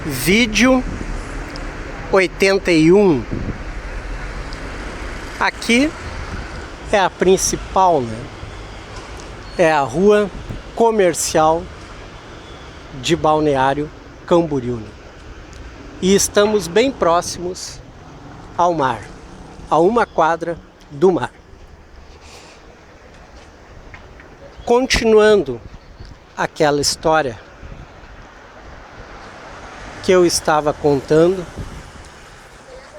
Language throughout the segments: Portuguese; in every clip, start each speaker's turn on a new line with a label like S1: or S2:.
S1: Vídeo 81. Aqui é a principal, né? É a rua comercial de Balneário Camboriú. E estamos bem próximos ao mar, a uma quadra do mar. Continuando aquela história que eu estava contando,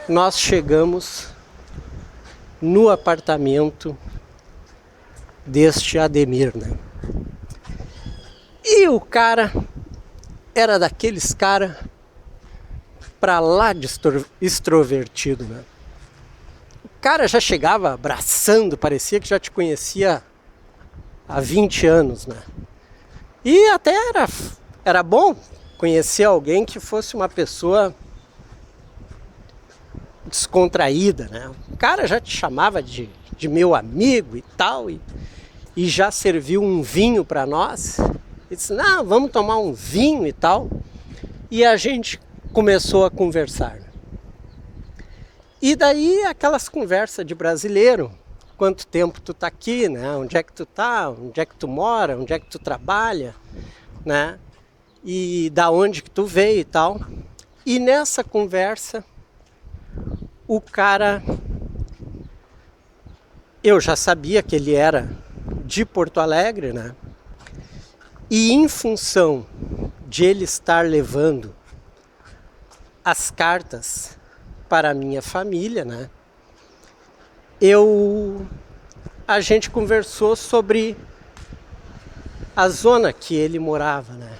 S1: nós chegamos no apartamento deste Ademir, né? E o cara era daqueles cara pra lá de extrovertido, né? O cara já chegava abraçando, parecia que já te conhecia há 20 anos, né? E até era bom conhecer alguém que fosse uma pessoa descontraída, né? O cara já te chamava de meu amigo e tal, e já serviu um vinho para nós. E disse, não, vamos tomar um vinho e tal. E a gente começou a conversar, né? E daí aquelas conversas de brasileiro. Quanto tempo tu tá aqui, né? Onde é que tu tá? Onde é que tu mora? Onde é que tu trabalha? Né? E da onde que tu veio e tal. E nessa conversa, o cara... Eu já sabia que ele era de Porto Alegre, né? E em função de ele estar levando as cartas para a minha família, né? A gente conversou sobre a zona que ele morava, né?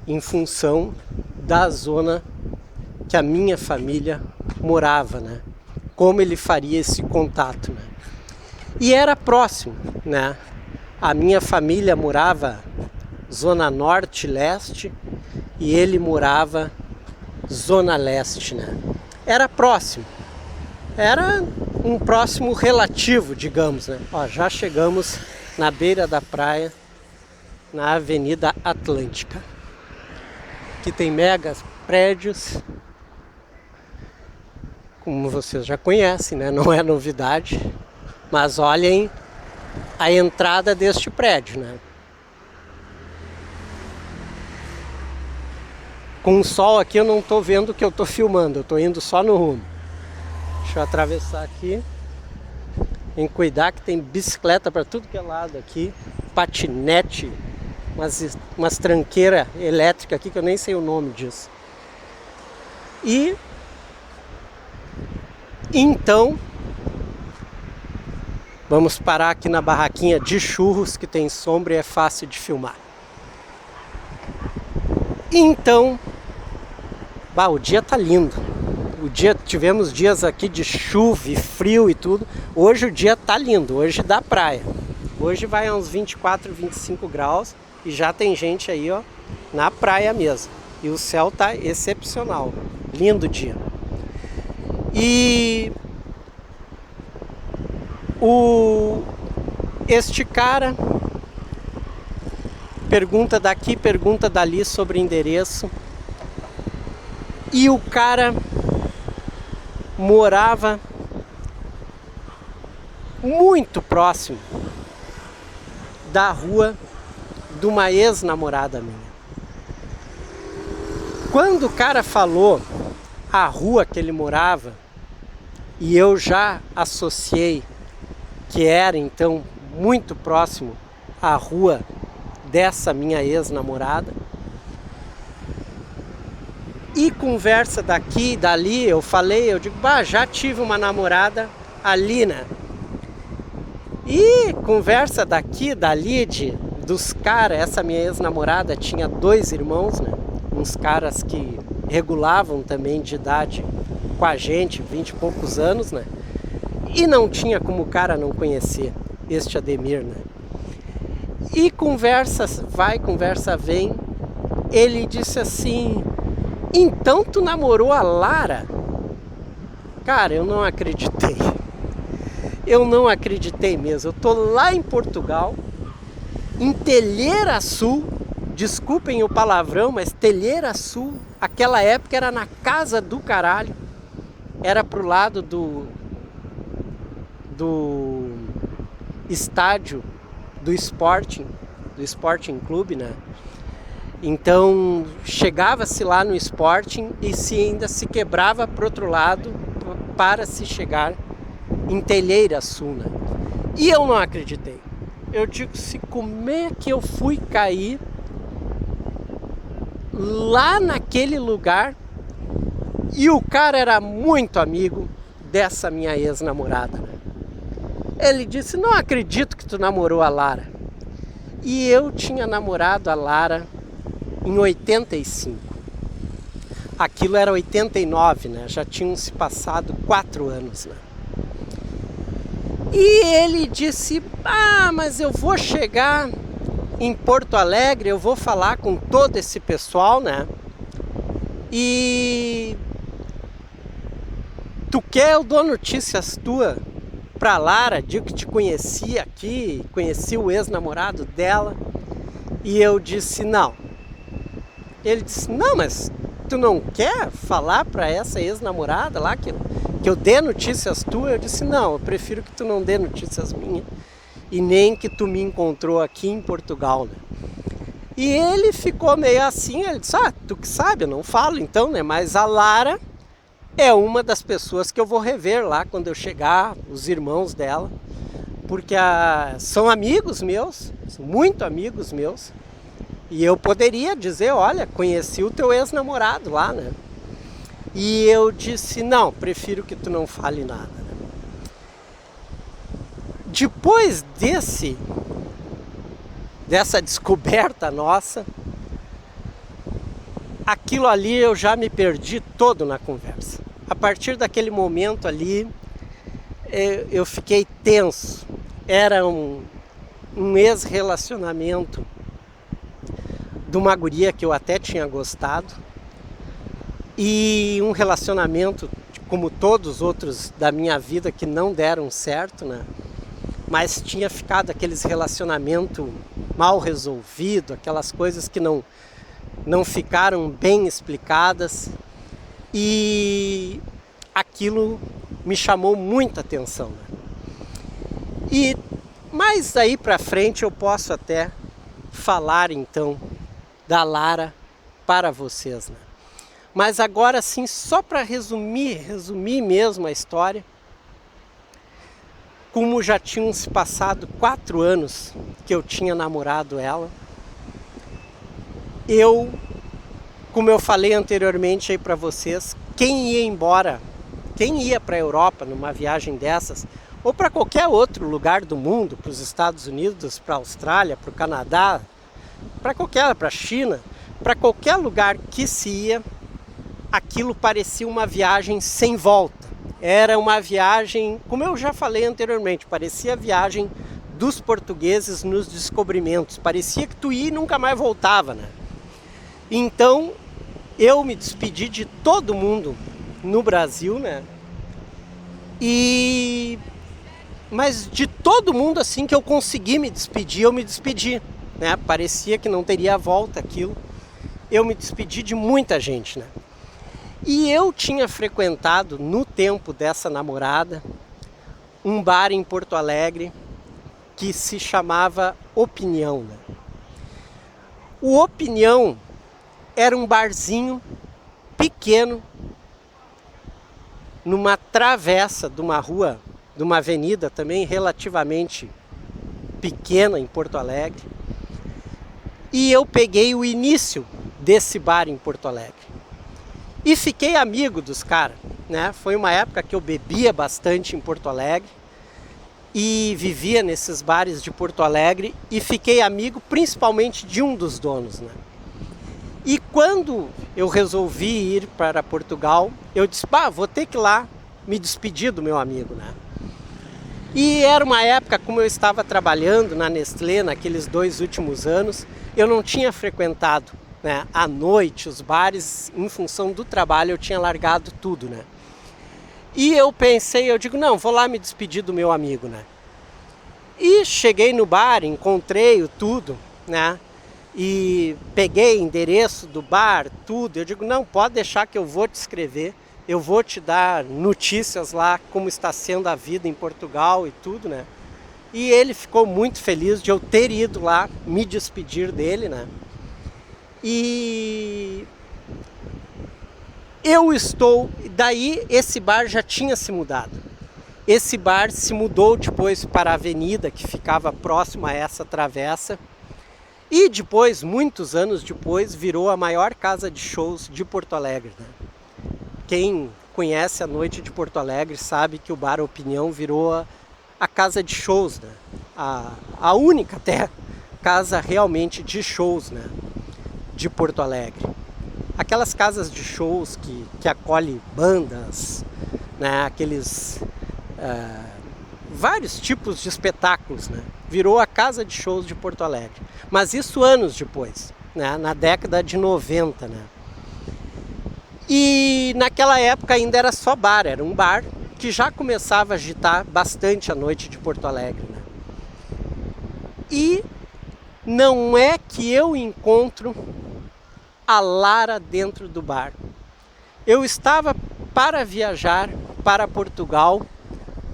S1: Em função da zona que a minha família morava, né? Como ele faria esse contato, né? E era próximo, né? A minha família morava zona norte, leste, e ele morava zona leste, né? Era próximo. Era um próximo relativo, digamos, né? Ó, já chegamos na beira da praia, na Avenida Atlântica. Aqui tem megas prédios, como vocês já conhecem, né? Não é novidade, mas olhem a entrada deste prédio, né? Com o sol aqui eu não estou vendo o que eu estou filmando, eu estou indo só no rumo. Deixa eu atravessar aqui. Tem que cuidar que tem bicicleta para tudo que é lado aqui, patinete, umas tranqueiras elétricas aqui que eu nem sei o nome disso. E então vamos parar aqui na barraquinha de churros que tem sombra e é fácil de filmar. Então, o dia tá lindo. Tivemos dias aqui de chuva e frio e tudo. Hoje o dia tá lindo, hoje dá praia. Hoje vai a uns 24, 25 graus e já tem gente aí, ó, na praia mesmo. E o céu tá excepcional, lindo dia. E este cara pergunta daqui, pergunta dali sobre endereço. E o cara morava muito próximo da rua de uma ex-namorada minha. Quando o cara falou a rua que ele morava, e eu já associei que era então muito próximo à rua dessa minha ex-namorada, e conversa daqui e dali, eu digo, já tive uma namorada ali, né? E conversa daqui e dali dos caras, essa minha ex-namorada tinha 2 irmãos, né? Uns caras que regulavam também de idade com a gente, 20 e poucos anos, né? E não tinha como o cara não conhecer este Ademir, né? E conversa vai, conversa vem, ele disse assim... Então tu namorou a Lara? Cara, eu não acreditei. Eu não acreditei mesmo. Eu tô lá em Portugal, em Telheira Sul, desculpem o palavrão, mas Telheira Sul, aquela época era na casa do caralho. Era pro lado do estádio do Sporting Clube, né? Então chegava-se lá no Sporting e ainda se quebrava pro outro lado para se chegar em Telheira Sul, né? E eu não acreditei. Eu digo, como é que eu fui cair lá naquele lugar? E o cara era muito amigo dessa minha ex-namorada, né? Ele disse, não acredito que tu namorou a Lara. E eu tinha namorado a Lara em 85. Aquilo era 89, né? Já tinham se passado 4 anos, né? E ele disse, mas eu vou chegar em Porto Alegre, eu vou falar com todo esse pessoal, né? E tu quer, eu dou notícias tuas pra Lara, digo que te conheci aqui, conheci o ex-namorado dela. E eu disse, não. Ele disse, não, mas tu não quer falar pra essa ex-namorada lá que eu dê notícias tuas? Eu disse, não, eu prefiro que tu não dê notícias minhas e nem que tu me encontrou aqui em Portugal, né? E ele ficou meio assim, ele disse, tu que sabe, eu não falo então, né? Mas a Lara é uma das pessoas que eu vou rever lá quando eu chegar, os irmãos dela, porque são amigos meus, são muito amigos meus, e eu poderia dizer, olha, conheci o teu ex-namorado lá, né? E eu disse, não, prefiro que tu não fale nada, né? Depois dessa descoberta nossa, aquilo ali eu já me perdi todo na conversa. A partir daquele momento ali, eu fiquei tenso. Era um ex-relacionamento de uma guria que eu até tinha gostado. E um relacionamento, como todos os outros da minha vida, que não deram certo, né? Mas tinha ficado aqueles relacionamentos mal resolvidos, aquelas coisas que não ficaram bem explicadas. E aquilo me chamou muita atenção, né? Mas daí pra frente eu posso até falar então da Lara para vocês, né? Mas agora sim, só para resumir mesmo a história, como já tinham se passado 4 anos que eu tinha namorado ela, como eu falei anteriormente aí para vocês, quem ia para a Europa numa viagem dessas, ou para qualquer outro lugar do mundo, para os Estados Unidos, para a Austrália, para o Canadá, para a China, para qualquer lugar que se ia, aquilo parecia uma viagem sem volta. Era uma viagem, como eu já falei anteriormente, parecia a viagem dos portugueses nos descobrimentos. Parecia que tu ia e nunca mais voltava, né? Então, eu me despedi de todo mundo no Brasil, né? Mas de todo mundo assim que eu consegui me despedir, eu me despedi, né? Parecia que não teria volta aquilo. Eu me despedi de muita gente, né? E eu tinha frequentado, no tempo dessa namorada, um bar em Porto Alegre que se chamava Opinião, né? O Opinião era um barzinho pequeno, numa travessa de uma rua, de uma avenida também relativamente pequena em Porto Alegre. E eu peguei o início desse bar em Porto Alegre. E fiquei amigo dos caras, né? Foi uma época que eu bebia bastante em Porto Alegre e vivia nesses bares de Porto Alegre e fiquei amigo principalmente de um dos donos, né? E quando eu resolvi ir para Portugal, eu disse, vou ter que ir lá me despedir do meu amigo, né? E era uma época, como eu estava trabalhando na Nestlé naqueles 2 últimos anos, eu não tinha frequentado, né, à noite os bares, em função do trabalho eu tinha largado tudo, né? E eu pensei, eu digo, não, vou lá me despedir do meu amigo, né? E cheguei no bar, encontrei-o tudo, né? e peguei endereço do bar, tudo. Eu digo, não, pode deixar que eu vou te escrever, eu vou te dar notícias lá, como está sendo a vida em Portugal e tudo, né? E ele ficou muito feliz de eu ter ido lá me despedir dele, né? E daí esse bar já tinha se mudado. Esse bar se mudou depois para a avenida que ficava próxima a essa travessa. E depois, muitos anos depois, virou a maior casa de shows de Porto Alegre, né? Quem conhece a noite de Porto Alegre sabe que o Bar Opinião virou a casa de shows, né? A única até casa realmente de shows, né? De Porto Alegre. Aquelas casas de shows que acolhe bandas, né? Aqueles vários tipos de espetáculos, né? Virou a casa de shows de Porto Alegre. Mas isso anos depois, né? Na década de 90, né? E naquela época ainda era só bar, era um bar que já começava a agitar bastante a noite de Porto Alegre, né? E não é que eu encontro a Lara dentro do bar. Eu estava para viajar para Portugal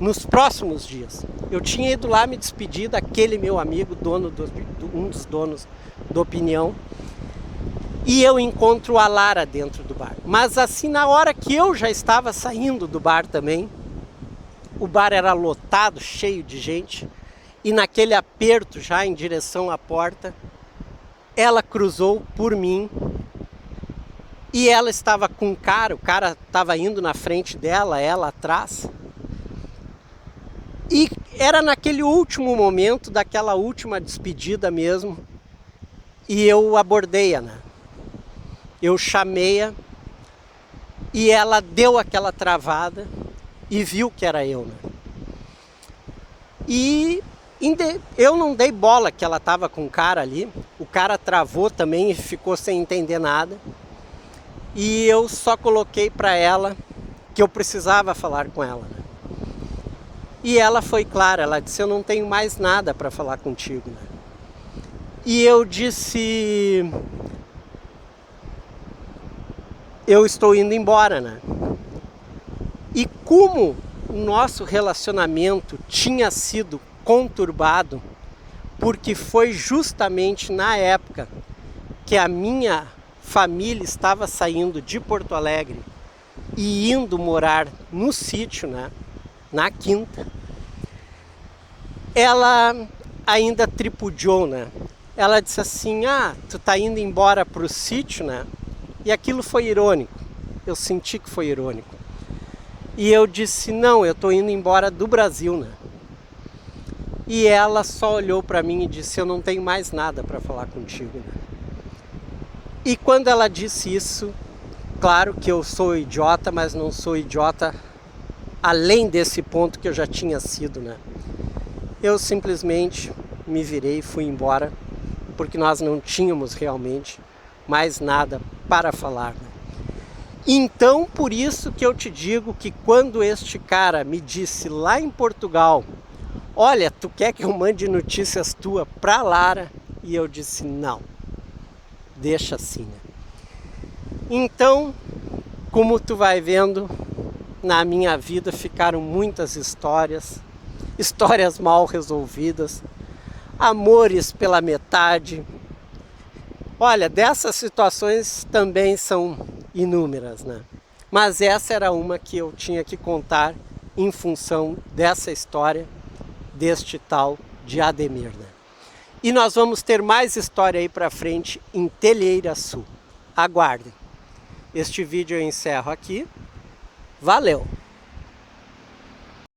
S1: nos próximos dias. Eu tinha ido lá me despedir daquele meu amigo, um dos donos do Opinião, e eu encontro a Lara dentro do bar. Mas assim, na hora que eu já estava saindo do bar também, o bar era lotado, cheio de gente, e naquele aperto já em direção à porta, ela cruzou por mim e ela estava com o cara estava indo na frente dela, ela atrás. E era naquele último momento, daquela última despedida mesmo, e eu abordei-a, né? Eu chamei-a e ela deu aquela travada e viu que era eu, né? E eu não dei bola que ela estava com o cara ali, o cara travou também e ficou sem entender nada. E eu só coloquei para ela que eu precisava falar com ela, né? E ela foi clara, ela disse, eu não tenho mais nada para falar contigo, né? E eu disse, eu estou indo embora, né? E como o nosso relacionamento tinha sido conturbado, porque foi justamente na época que a minha família estava saindo de Porto Alegre e indo morar no sítio, né? Na Quinta, ela ainda tripudiou, né? Ela disse assim, tu tá indo embora pro sítio, né? E aquilo foi irônico, eu senti que foi irônico. E eu disse, não, eu tô indo embora do Brasil, né? E ela só olhou para mim e disse, eu não tenho mais nada para falar contigo, né? E quando ela disse isso, claro que eu sou idiota, mas não sou idiota além desse ponto que eu já tinha sido, né? Eu simplesmente me virei e fui embora, porque nós não tínhamos realmente mais nada para falar, né? Então, por isso que eu te digo que quando este cara me disse lá em Portugal, olha, tu quer que eu mande notícias tuas pra Lara? E eu disse, não, deixa assim, né? Então, como tu vai vendo, na minha vida ficaram muitas histórias mal resolvidas, amores pela metade. Olha, dessas situações também são inúmeras, né? Mas essa era uma que eu tinha que contar em função dessa história, deste tal de Ademir, né? E nós vamos ter mais história aí pra frente em Telheiraçu. Aguardem. Este vídeo eu encerro aqui. Valeu!